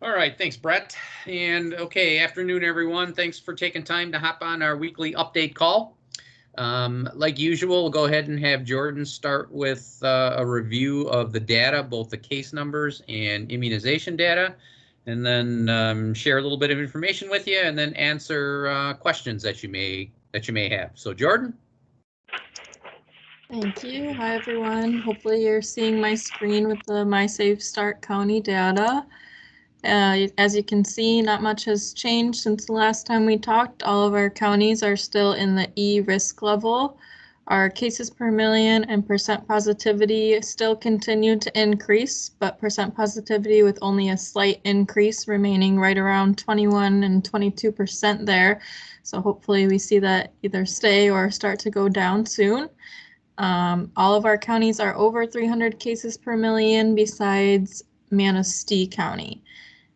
All right, thanks, Brett. And okay, afternoon, everyone. Thanks for taking time to hop on our weekly update call. Like usual, we'll go ahead and have Jordan start with a review of the data, both the case numbers and immunization data, and then share a little bit of information with you, and then answer questions that you may have. So, Jordan. Thank you. Hi, everyone. Hopefully you're seeing my screen with the My Safe Start County data. As you can see, not much has changed since the last time we talked. All of our counties are still in the E risk level. Our cases per million and percent positivity still continue to increase, but percent positivity with only a slight increase, remaining right around 21 and 22% there. So hopefully we see that either stay or start to go down soon. All of our counties are over 300 cases per million besides Manistee County.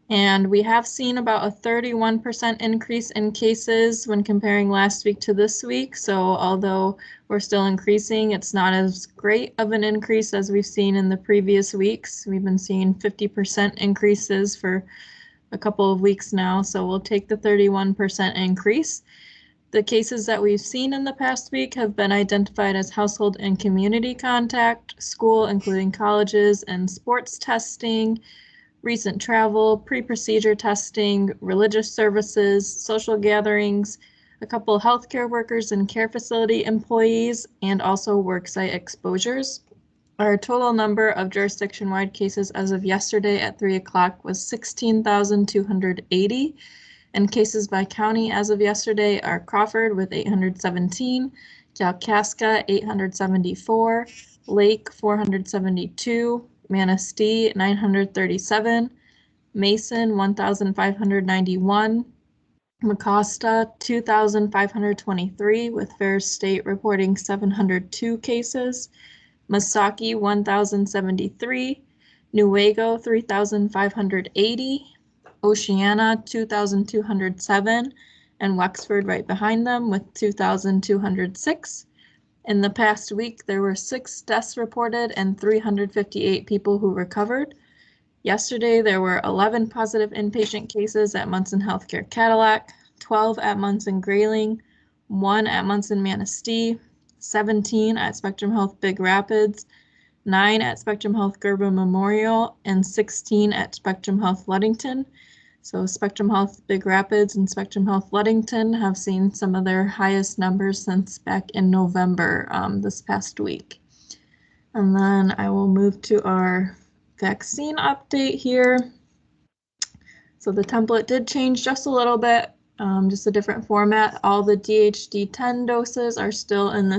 And we have seen about a 31% increase in cases when comparing last week to this week. So although we're still increasing, it's not as great of an increase as we've seen in the previous weeks. We've been seeing 50% increases for a couple of weeks now. So we'll take the 31% increase. The cases that we've seen in the past week have been identified as household and community contact, school, including colleges and sports testing, recent travel, pre-procedure testing, religious services, social gatherings, a couple healthcare workers and care facility employees, and also worksite exposures. Our total number of jurisdiction-wide cases as of yesterday at 3 o'clock was 16,280. And cases by county as of yesterday are Crawford with 817, Kalkaska 874, Lake 472, Manistee 937, Mason 1,591, Mecosta 2,523, with Ferris State reporting 702 cases, Masaki 1,073, Newaygo 3,580, Oceana 2,207, and Wexford right behind them with 2,206. In the past week, there were 6 deaths reported and 358 people who recovered. Yesterday, there were 11 positive inpatient cases at Munson Healthcare Cadillac, 12 at Munson Grayling, 1 at Munson Manistee, 17 at Spectrum Health Big Rapids, 9 at Spectrum Health Gerber Memorial, and 16 at Spectrum Health Ludington. So Spectrum Health Big Rapids and Spectrum Health Ludington have seen some of their highest numbers since back in November this past week. And then I will move to our vaccine update here. So the template did change just a little bit, just a different format. All the DHD-10 doses are still in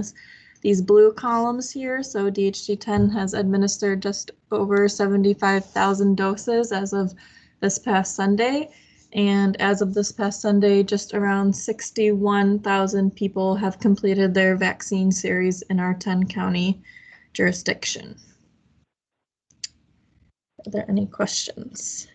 these blue columns here. So DHD-10 has administered just over 75,000 doses as of this past Sunday. And as of this past Sunday, just around 61,000 people have completed their vaccine series in our 10-county jurisdiction. Are there any questions?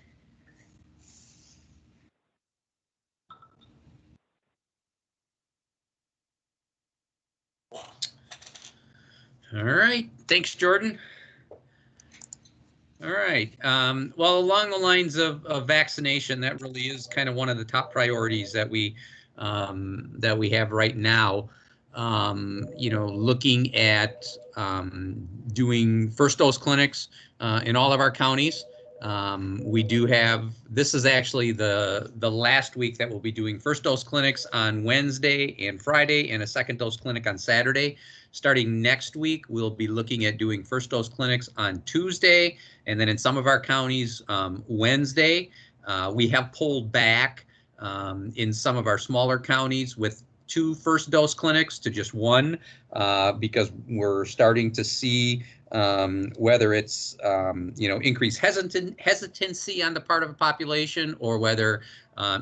All right, thanks, Jordan. All right. Well, along the lines of vaccination, that really is kind of one of the top priorities that we have right now. Looking at doing first dose clinics in all of our counties. We do have, this is actually the last week that we'll be doing first dose clinics on Wednesday and Friday, and a second dose clinic on Saturday. Starting next week, we'll be looking at doing first dose clinics on Tuesday, and then in some of our counties, Wednesday. We have pulled back in some of our smaller counties with 2 first dose clinics to just 1 because we're starting to see whether it's increased hesitancy on the part of a population, or whether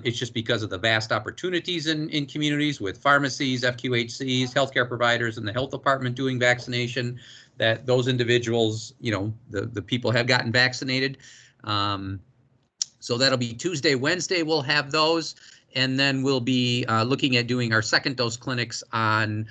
it's just because of the vast opportunities in communities with pharmacies, FQHCs, healthcare providers, and the health department doing vaccination, that those individuals, the people have gotten vaccinated. So that'll be Tuesday, Wednesday, we'll have those. And then we'll be looking at doing our second dose clinics on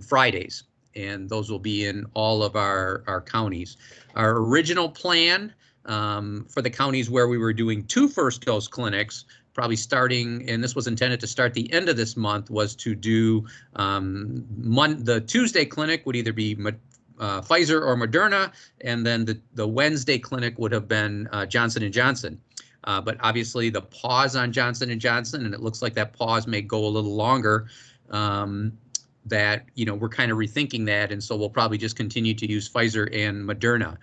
Fridays. And those will be in all of our counties. Our original plan for the counties where we were doing 2 first dose clinics, probably starting, and this was intended to start the end of this month, was to do the Tuesday clinic would either be Pfizer or Moderna, and then the Wednesday clinic would have been Johnson & Johnson. But obviously the pause on Johnson & Johnson, and it looks like that pause may go a little longer, that, we're kind of rethinking that. And so we'll probably just continue to use Pfizer and Moderna.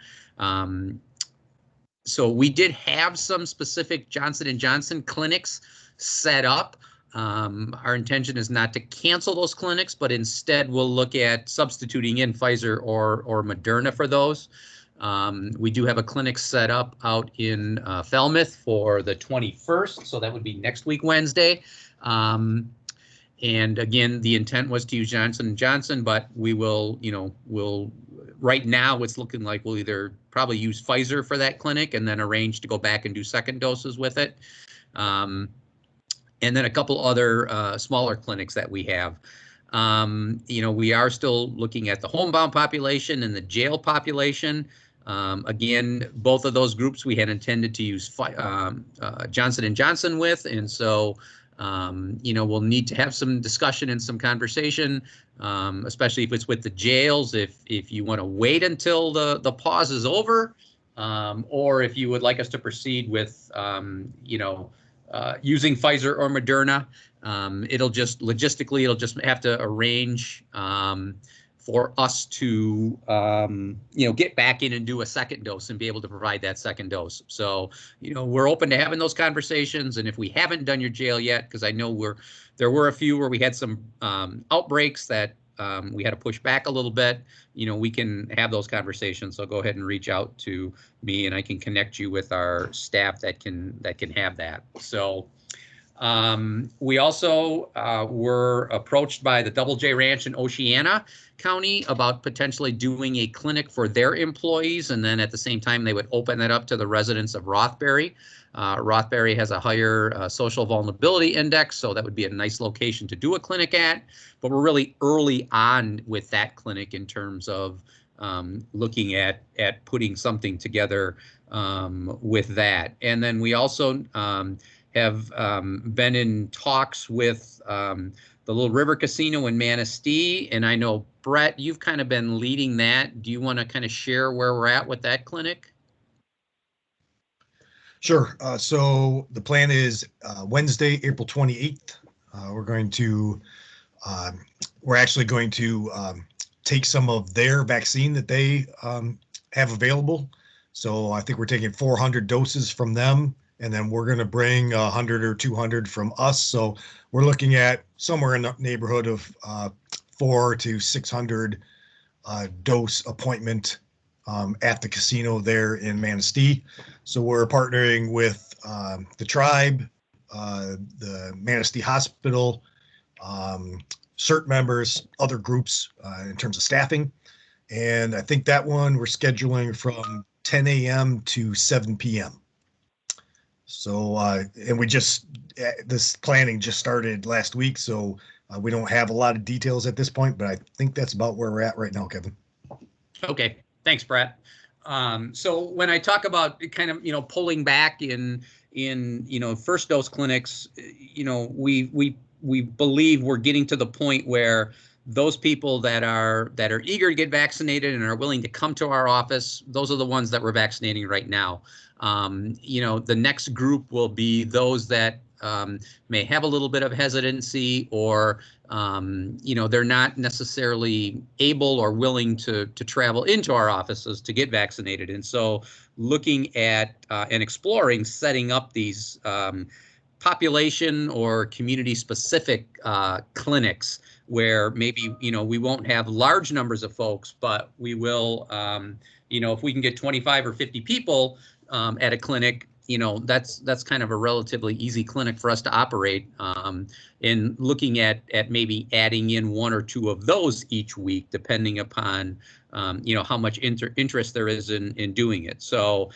So we did have some specific Johnson & Johnson clinics set up. Our intention is not to cancel those clinics, but instead we'll look at substituting in Pfizer or Moderna for those. We do have a clinic set up out in Falmouth for the 21st, so that would be next week, Wednesday. And again, the intent was to use Johnson & Johnson, but we will, right now it's looking like we'll either probably use Pfizer for that clinic and then arrange to go back and do second doses with it. And then a couple other smaller clinics that we have. We are still looking at the homebound population and the jail population. Again, both of those groups we had intended to use Johnson & Johnson with, and so we'll need to have some discussion and some conversation, especially if it's with the jails, if you want to wait until the pause is over, or if you would like us to proceed with, using Pfizer or Moderna. It'll just have to arrange for us to, get back in and do a second dose and be able to provide that second dose. So, we're open to having those conversations. And if we haven't done your jail yet, because I know there were a few where we had some outbreaks that we had to push back a little bit, we can have those conversations. So go ahead and reach out to me and I can connect you with our staff that can have that. So we also were approached by the Double J Ranch in Oceana County about potentially doing a clinic for their employees, and then at the same time they would open that up to the residents of Rothbury. Rothbury has a higher social vulnerability index, so that would be a nice location to do a clinic at, but we're really early on with that clinic in terms of looking at putting something together with that. And then we also have been in talks with the Little River Casino in Manistee, and I know, Brett, you've kind of been leading that. Do you want to kind of share where we're at with that clinic? Sure. So the plan is Wednesday, April 28th. We're actually going to take some of their vaccine that they have available. So I think we're taking 400 doses from them, and then we're going to bring 100 or 200 from us. So we're looking at somewhere in the neighborhood of 400 to 600 dose appointment at the casino there in Manistee. So we're partnering with the tribe, the Manistee Hospital, CERT members, other groups in terms of staffing. And I think that one we're scheduling from 10 a.m. to 7 p.m. So, and this planning just started last week, so we don't have a lot of details at this point, but I think that's about where we're at right now, Kevin. Okay. Thanks, Brett. So when I talk about kind of, pulling back in first dose clinics, we believe we're getting to the point where those people that are eager to get vaccinated and are willing to come to our office, those are the ones that we're vaccinating right now. The next group will be those that may have a little bit of hesitancy, or they're not necessarily able or willing to travel into our offices to get vaccinated. And so looking at and exploring setting up these population or community specific clinics where maybe, we won't have large numbers of folks, but we will, if we can get 25 or 50 people at a clinic, that's kind of a relatively easy clinic for us to operate, and looking at maybe adding in 1 or 2 of those each week, depending upon, how much interest there is in doing it. So,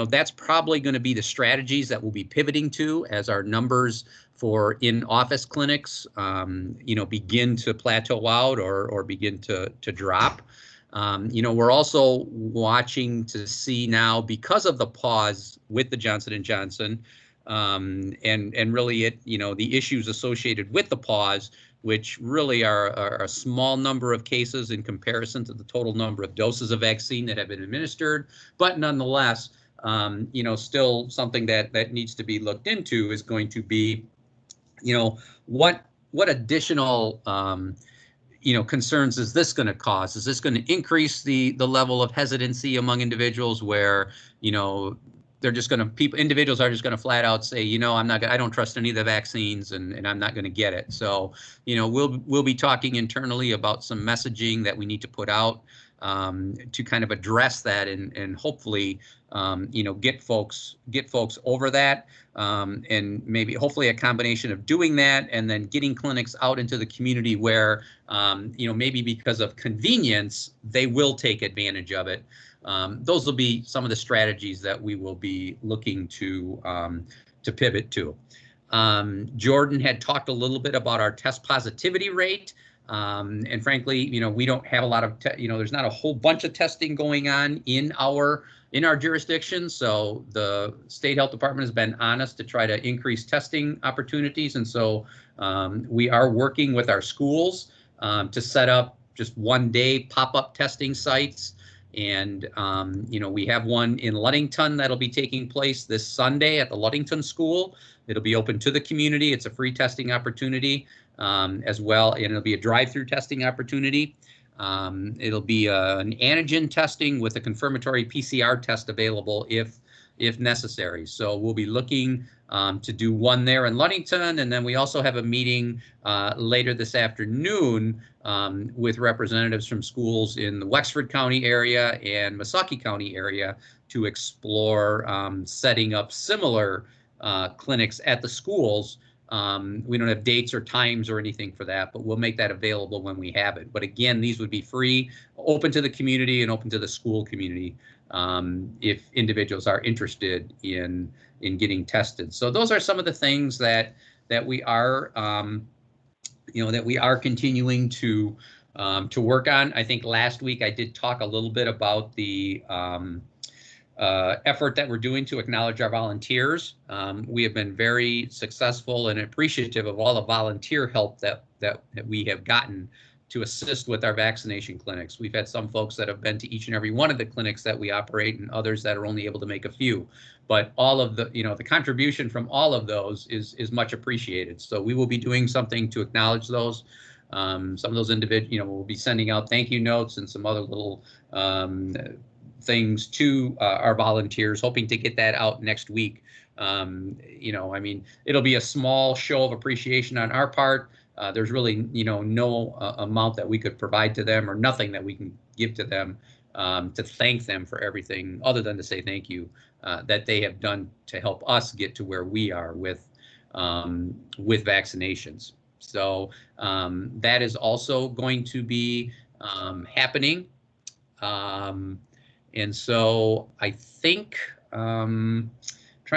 that's probably going to be the strategies that we'll be pivoting to as our numbers for in-office clinics, begin to plateau out or begin to drop. We're also watching to see now, because of the pause with the Johnson & Johnson, and really the issues associated with the pause, which really are a small number of cases in comparison to the total number of doses of vaccine that have been administered, but nonetheless, still something that needs to be looked into is going to be, what additional concerns is this going to cause? Is this going to increase the level of hesitancy among individuals where, they're just going to, individuals are just going to flat out say, I don't trust any of the vaccines, and I'm not going to get it. So, we'll be talking internally about some messaging that we need to put out to kind of address that and hopefully, get folks over that. And maybe hopefully a combination of doing that and then getting clinics out into the community where, maybe because of convenience, they will take advantage of it. Those will be some of the strategies that we will be looking to pivot to. Jordan had talked a little bit about our test positivity rate. And frankly, we don't have a lot of, there's not a whole bunch of testing going on in our jurisdiction. So the state health department has been on us to try to increase testing opportunities. And so we are working with our schools to set up just one-day pop-up testing sites. And, we have one in Ludington that'll be taking place this Sunday at the Ludington School. It'll be open to the community. It's a free testing opportunity as well, and it'll be a drive-through testing opportunity. It'll be an antigen testing with a confirmatory PCR test available if necessary. So we'll be looking to do one there in Ludington, and then we also have a meeting later this afternoon with representatives from schools in the Wexford County area and Missaukee County area to explore setting up similar clinics at the schools. We don't have dates or times or anything for that, but we'll make that available when we have it. But again, these would be free, open to the community and open to the school community if individuals are interested in getting tested. So those are some of the things that we are that we are continuing to work on. I think last week I did talk a little bit about the effort that we're doing to acknowledge our volunteers. We have been very successful and appreciative of all the volunteer help that we have gotten to assist with our vaccination clinics. We've had some folks that have been to each and every one of the clinics that we operate, and others that are only able to make a few. But all of the, the contribution from all of those is much appreciated. So we will be doing something to acknowledge those. Some of those individuals, we'll be sending out thank you notes and some other little things to our volunteers, hoping to get that out next week. It'll be a small show of appreciation on our part. There's really, no amount that we could provide to them or nothing that we can give to them to thank them for everything other than to say thank you that they have done to help us get to where we are with vaccinations. So that is also going to be happening. And so I think, trying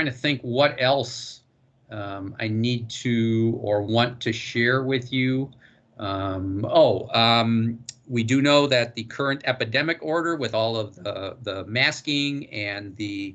to think what else I need to or want to share with you. We do know that the current epidemic order with all of the masking and the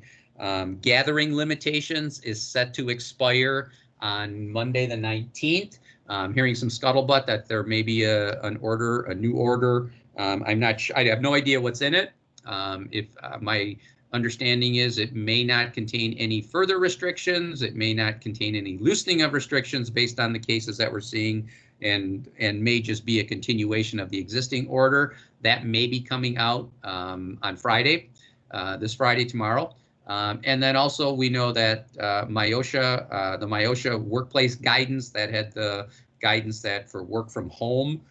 gathering limitations is set to expire on Monday the 19th. I'm hearing some scuttlebutt that there may be a new order. I'm not sure. I have no idea what's in it. My understanding is it may not contain any further restrictions. It may not contain any loosening of restrictions based on the cases that we're seeing, and may just be a continuation of the existing order. That may be coming out on Friday, this Friday, tomorrow. And then also we know that the MIOSHA workplace guidance that had the guidance that for work from home,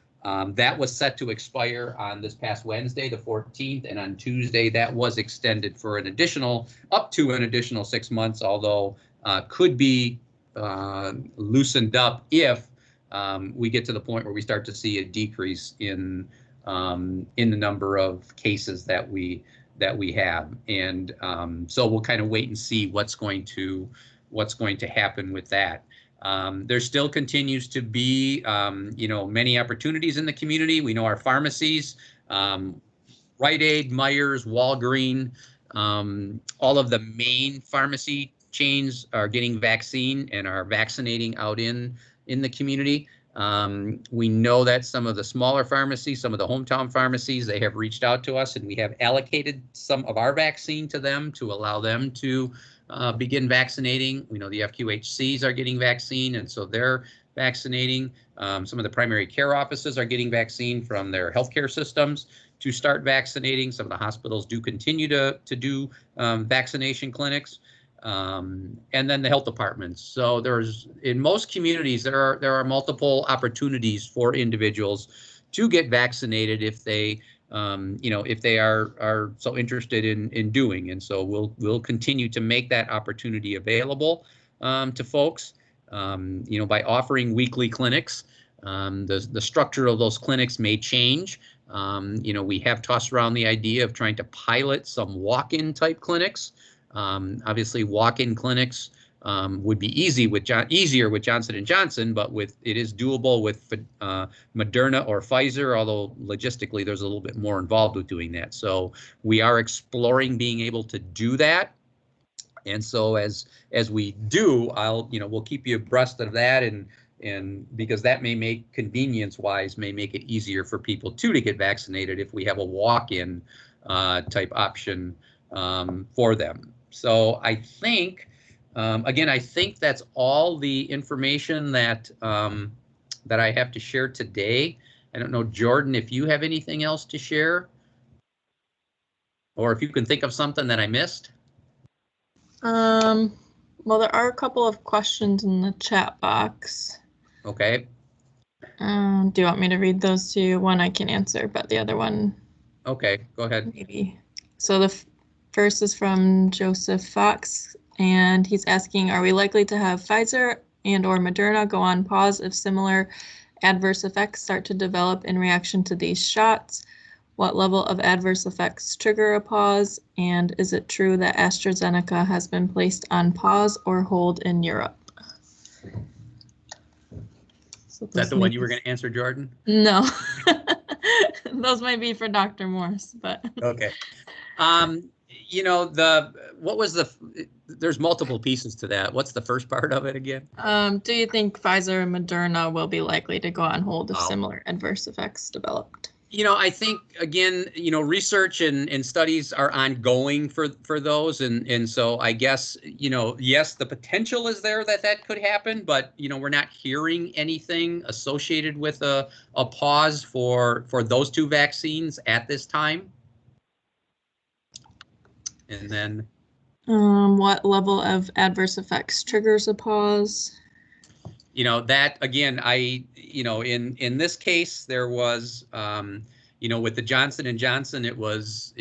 that was set to expire on this past Wednesday, the 14th, and on Tuesday that was extended for up to an additional 6 months, although could be loosened up if we get to the point where we start to see a decrease in the number of cases that we have. And so we'll kind of wait and see what's going to happen with that. There still continues to be, many opportunities in the community. We know our pharmacies, Rite Aid, Myers, Walgreens, all of the main pharmacy chains are getting vaccine and are vaccinating out in the community. We know that some of the smaller pharmacies, some of the hometown pharmacies, they have reached out to us, and we have allocated some of our vaccine to them to allow them to begin vaccinating. We know the FQHCs are getting vaccine, and so they're vaccinating. Some of the primary care offices are getting vaccine from their healthcare systems to start vaccinating. Some of the hospitals do continue to do vaccination clinics. And then the health departments. So there's, in most communities, there are multiple opportunities for individuals to get vaccinated if they, if they are so interested in doing. And so we'll continue to make that opportunity available to folks, by offering weekly clinics. The structure of those clinics may change. We have tossed around the idea of trying to pilot some walk-in type clinics. Obviously, walk-in clinics would be easier with Johnson & Johnson, but it is doable with Moderna or Pfizer, although logistically there's a little bit more involved with doing that. So we are exploring being able to do that. And so as we do, we'll keep you abreast of that, and because that may make, convenience-wise, may make it easier for people to get vaccinated if we have a walk-in type option for them. So I think, again, I think that's all the information that that I have to share today. I don't know, Jordan, if you have anything else to share, or if you can think of something that I missed. Well, there are a couple of questions in the chat box. Okay. Do you want me to read those to you? One I can answer, but the other one. Okay, go ahead. Maybe. So the first is from Joseph Fox, and he's asking, are we likely to have Pfizer and or Moderna go on pause if similar adverse effects start to develop in reaction to these shots? What level of adverse effects trigger a pause? And is it true that AstraZeneca has been placed on pause or hold in Europe? So is that the one you were going to answer, Jordan? No. Those might be for Dr. Morse, but. Okay. There's multiple pieces to that. What's the first part of it again? Do you think Pfizer and Moderna will be likely to go on hold if similar adverse effects developed? I think, again, research and studies are ongoing for those. And so I guess, yes, the potential is there that could happen, but, we're not hearing anything associated with a pause for those two vaccines at this time. And then what level of adverse effects triggers a pause? That, again, in this case, there was, with the Johnson & Johnson, it was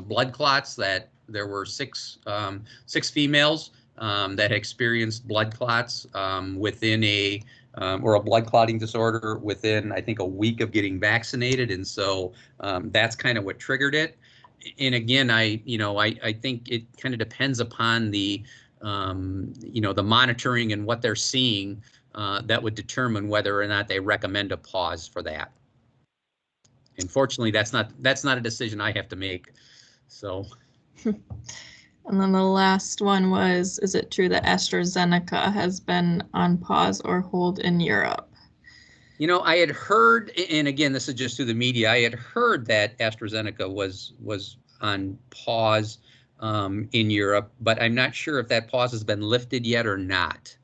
blood clots, that there were six females that experienced blood clots within or a blood clotting disorder within, I think, a week of getting vaccinated. And so that's kind of what triggered it. And again, I think it kind of depends upon the monitoring and what they're seeing that would determine whether or not they recommend a pause for that. Unfortunately, that's not a decision I have to make. So. And then the last one was, is it true that AstraZeneca has been on pause or hold in Europe? I had heard, and again, this is just through the media, I had heard that AstraZeneca was on pause in Europe, but I'm not sure if that pause has been lifted yet or not.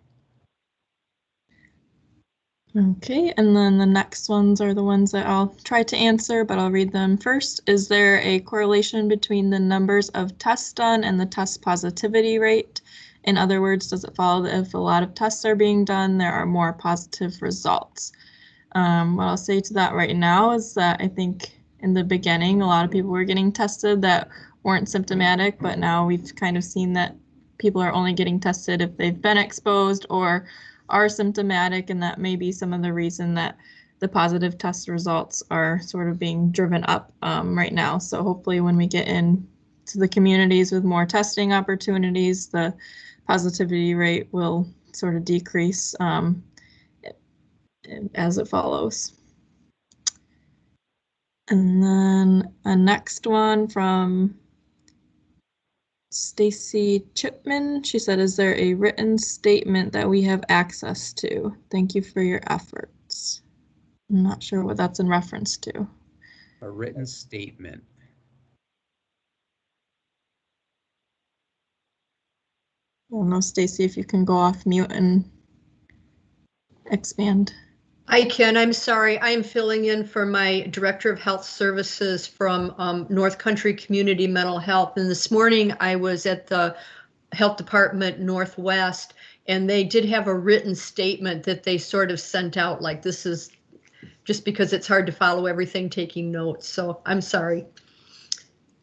Okay, and then the next ones are the ones that I'll try to answer, but I'll read them first. Is there a correlation between the numbers of tests done and the test positivity rate? In other words, does it follow that if a lot of tests are being done, there are more positive results? What I'll say to that right now is that I think in the beginning, a lot of people were getting tested that weren't symptomatic, but now we've kind of seen that people are only getting tested if they've been exposed or are symptomatic, and that may be some of the reason that the positive test results are sort of being driven up right now. So hopefully when we get into the communities with more testing opportunities, the positivity rate will sort of decrease as it follows. And then a next one from Stacy Chipman. She said, is there a written statement that we have access to? Thank you for your efforts. I'm not sure what that's in reference to. A written statement. I don't know, Stacy, if you can go off mute and expand. I can. I'm sorry. I'm filling in for my Director of Health Services from North Country Community Mental Health. And this morning I was at the Health Department Northwest, and they did have a written statement that they sort of sent out, like, this is just because it's hard to follow everything, taking notes. So I'm sorry.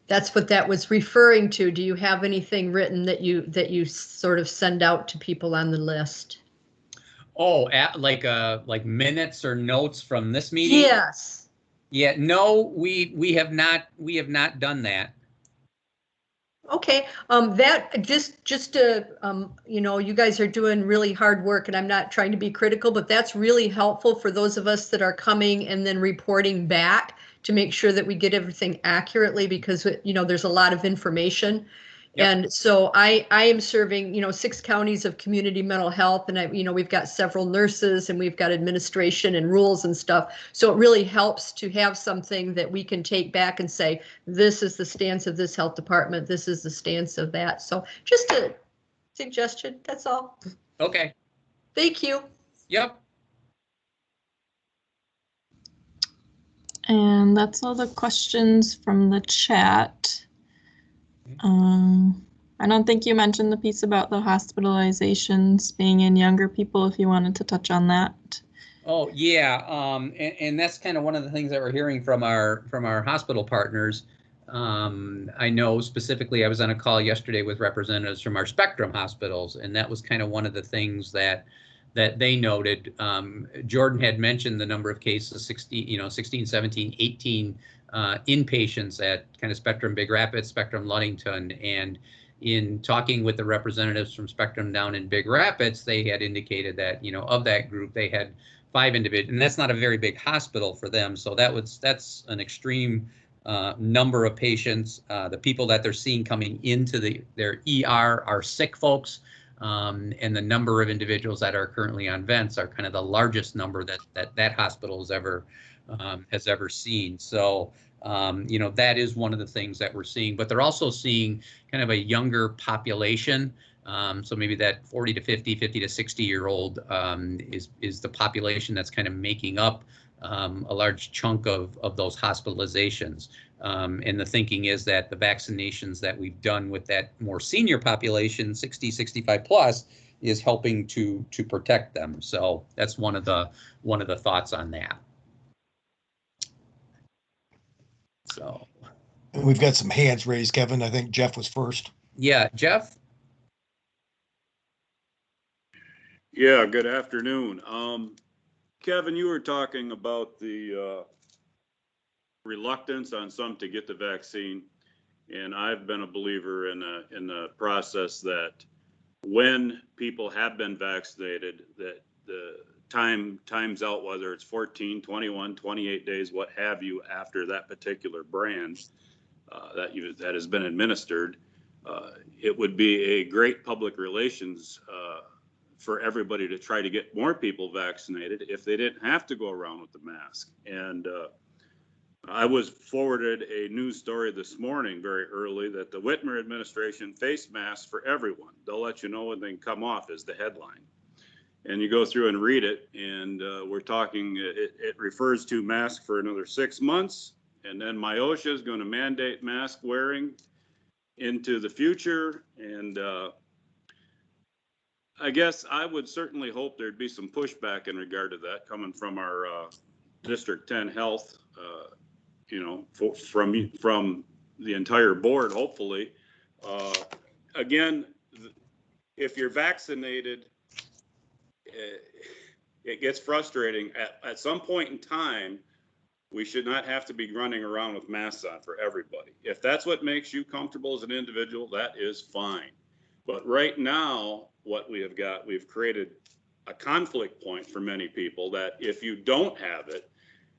That's what that was referring to. Do you have anything written that you sort of send out to people on the list? Oh, like minutes or notes from this meeting? Yes. Yeah, no, we have not done that. Okay, that just to you know, you guys are doing really hard work, and I'm not trying to be critical, but that's really helpful for those of us that are coming and then reporting back to make sure that we get everything accurately, because you know, there's a lot of information. Yep. And so I am serving, you know, 6 counties of community mental health, and you know, we've got several nurses and we've got administration and rules and stuff. So it really helps to have something that we can take back and say, this is the stance of this health department, this is the stance of that. So just a suggestion, that's all. Okay. Thank you. Yep. And that's all the questions from the chat. I don't think you mentioned the piece about the hospitalizations being in younger people, if you wanted to touch on that. Oh, yeah. And that's kind of one of the things that we're hearing from our hospital partners. I know specifically, I was on a call yesterday with representatives from our Spectrum hospitals, and that was kind of one of the things that they noted. Jordan had mentioned the number of cases, 16, 17, 18 inpatients at kind of Spectrum Big Rapids, Spectrum Ludington, and in talking with the representatives from Spectrum down in Big Rapids, they had indicated that, you know, of that group, they had 5 individuals, and that's not a very big hospital for them. So that's an extreme number of patients. The people that they're seeing coming into their ER are sick folks, and the number of individuals that are currently on vents are kind of the largest number that hospital has ever seen. So you know, that is one of the things that we're seeing, but they're also seeing kind of a younger population. So maybe that 40 to 50, 50 to 60-year-old is the population that's kind of making up a large chunk of those hospitalizations. And the thinking is that the vaccinations that we've done with that more senior population, 60, 65 plus, is helping to protect them. So that's one of the thoughts on that. So We've got some hands raised, Kevin. I think Jeff was first. yeah, Jeff. Yeah, good afternoon. Kevin, you were talking about the reluctance on some to get the vaccine, and I've been a believer in the process that when people have been vaccinated, that the times out, whether it's 14, 21, 28 days, what have you, after that particular brand that has been administered, it would be a great public relations for everybody to try to get more people vaccinated if they didn't have to go around with the mask. And I was forwarded a news story this morning very early that the Whitmer administration face masks for everyone. They'll let you know when they can come off, is the headline. And you go through and read it, and we're talking, it refers to masks for another 6 months, and then MIOSHA is going to mandate mask wearing into the future. And I guess I would certainly hope there'd be some pushback in regard to that coming from our District 10 Health, you know, from the entire board, hopefully. Again, if you're vaccinated, it gets frustrating. At some point in time, we should not have to be running around with masks on for everybody. If that's what makes you comfortable as an individual, that is fine. But right now, what we have got, we've created a conflict point for many people that if you don't have it,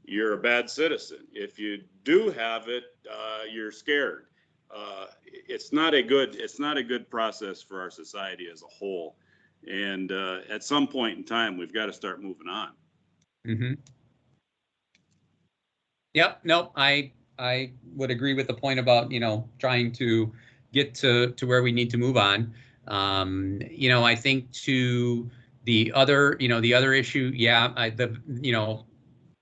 you're a bad citizen. If you do have it, you're scared. It's not a good process for our society as a whole. And at some point in time, we've got to start moving on. Mm-hmm. Yep. Nope. I would agree with the point about, trying to get to where we need to move on. I think to the other issue,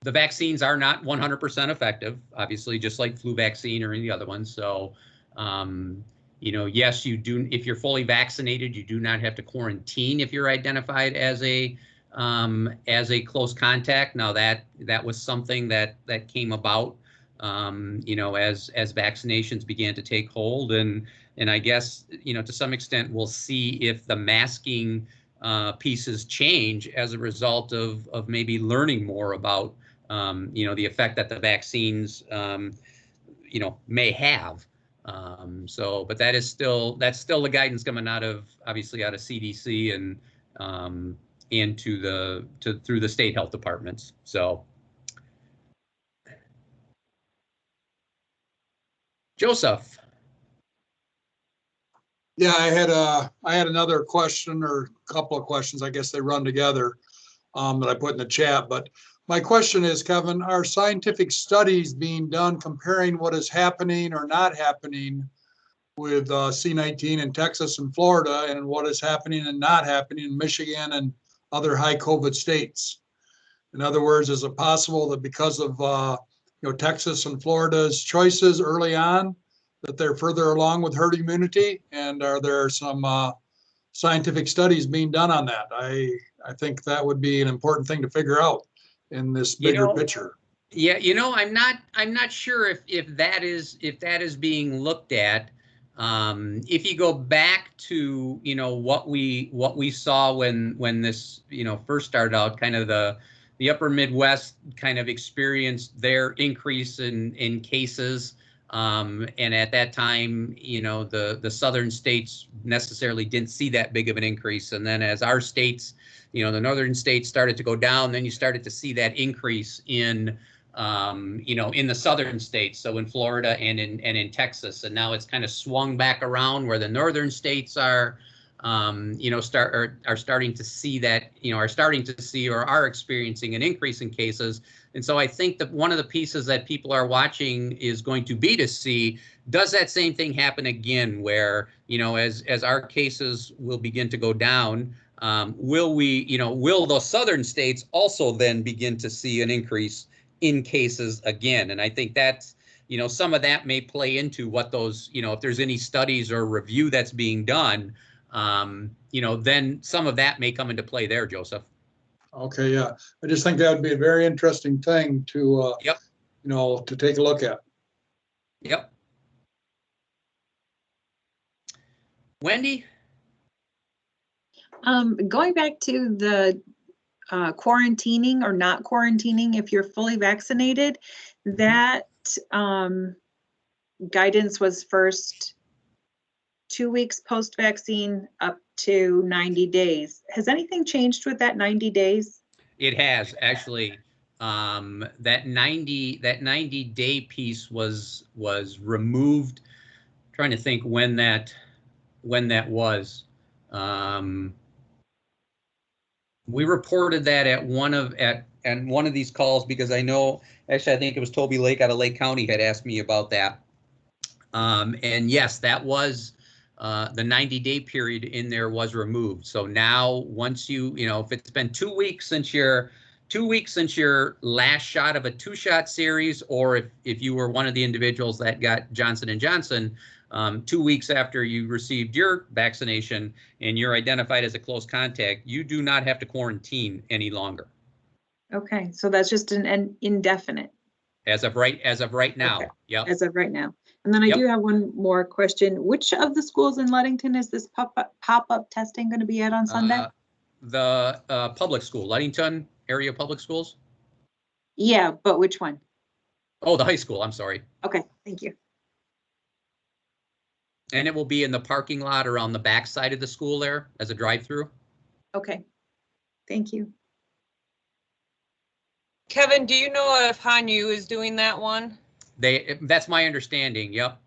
the vaccines are not 100% effective, obviously, just like flu vaccine or any other ones. So, yes, you do. If you're fully vaccinated, you do not have to quarantine if you're identified as a close contact. Now that was something that came about, as vaccinations began to take hold, and I guess, to some extent, we'll see if the masking pieces change as a result of maybe learning more about, the effect that the vaccines, may have. But that's still the guidance coming obviously out of CDC and through the state health departments. So, Joseph. Yeah, I had another question, or a couple of questions. I guess they run together, that I put in the chat. But my question is, Kevin, are scientific studies being done comparing what is happening or not happening with C-19 in Texas and Florida, and what is happening and not happening in Michigan and other high COVID states? In other words, is it possible that because of Texas and Florida's choices early on, that they're further along with herd immunity? And are there some scientific studies being done on that? I think that would be an important thing to figure out in this bigger picture. Yeah, I'm not sure if that is being looked at. If you go back to what we saw when this first started out, kind of the upper Midwest kind of experienced their increase in cases. And at that time, the southern states necessarily didn't see that big of an increase. And then as our states, the northern states started to go down, then you started to see that increase in the southern states, so in Florida and in Texas. And now it's kind of swung back around where the northern states are starting to see that, or are experiencing an increase in cases. And so I think that one of the pieces that people are watching is going to be to see, does that same thing happen again, where, as our cases will begin to go down, will the southern states also then begin to see an increase in cases again? And I think that's, some of that may play into what those, if there's any studies or review that's being done, then some of that may come into play there, Joseph. Okay, yeah. I just think that would be a very interesting thing to, to take a look at. Yep. Wendy? Going back to the quarantining or not quarantining if you're fully vaccinated, that guidance was first 2 weeks post-vaccine up to 90 days. Has anything changed with that 90 days? It has, actually. That 90-day piece was removed. I'm trying to think when that was. We reported that at one of these calls, because I know, actually, I think it was Toby Lake out of Lake County had asked me about that. And yes, that was the 90-day period in there was removed. So now, once if it's been 2 weeks since your last shot of a 2-shot series, or if you were one of the individuals that got Johnson & Johnson 2 weeks after you received your vaccination and you're identified as a close contact, you do not have to quarantine any longer. Okay, so that's just an indefinite. As of right now. Okay. Yep. As of right now. And then I do have one more question. Which of the schools in Ludington is this pop-up testing going to be at on Sunday? The public school, Ludington area public schools. Yeah, but which one? Oh, the high school. I'm sorry. Okay, thank you. And it will be in the parking lot around the back side of the school there as a drive-through. Okay, thank you. Kevin, do you know if Hanyu is doing that one? That's my understanding. Yep.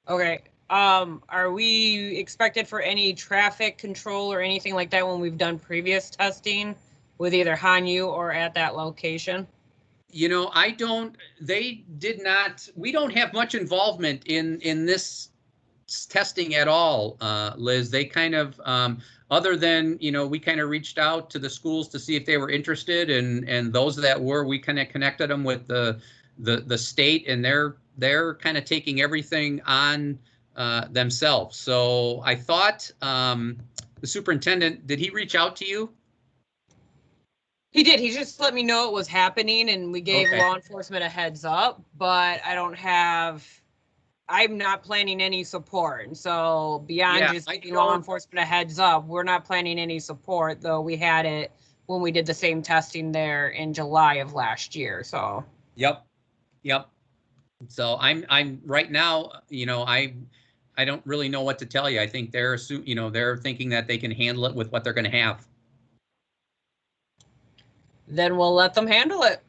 Okay. Are we expected for any traffic control or anything like that when we've done previous testing with either Hanyu or at that location? You know, we don't have much involvement in this testing at all, Liz. They kind of, other than, we kind of reached out to the schools to see if they were interested, and those that were, we kind of connected them with the state, and they're kind of taking everything on themselves. So I thought the superintendent, did he reach out to you? He did. He just let me know it was happening, and we gave Okay. law enforcement a heads up, but I'm not planning any support. And so beyond Yeah, just I giving law don't- enforcement a heads up, we're not planning any support, though we had it when we did the same testing there in July of last year. So Yep. So I'm right now, I don't really know what to tell you. I think they're thinking that they can handle it with what they're going to have. then we'll let them handle it.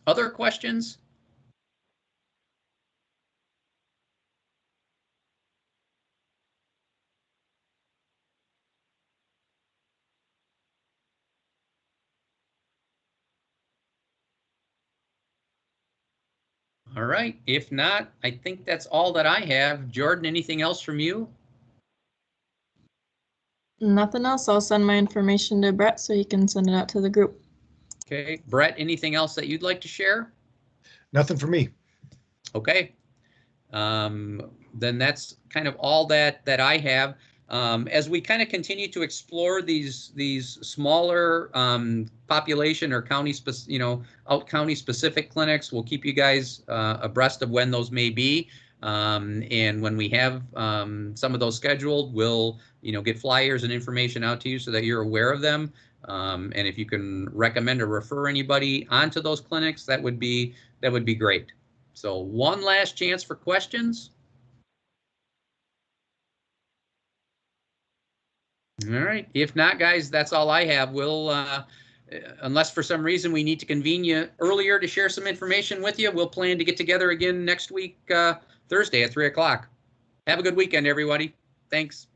Other questions? All right. If not, I think that's all that I have. Jordan, anything else from you? Nothing else. I'll send my information to Brett so he can send it out to the group. Okay. Brett, anything else that you'd like to share? Nothing for me. Okay. Then that's kind of all that I have. As we kind of continue to explore these smaller population or county specific clinics, we'll keep you guys abreast of when those may be. And when we have some of those scheduled, we'll get flyers and information out to you so that you're aware of them. And if you can recommend or refer anybody onto those clinics, that would be great. So one last chance for questions. All right. If not, guys, that's all I have. We'll, unless for some reason we need to convene you earlier to share some information with you, we'll plan to get together again next week, Thursday at 3 o'clock. Have a good weekend, everybody. Thanks.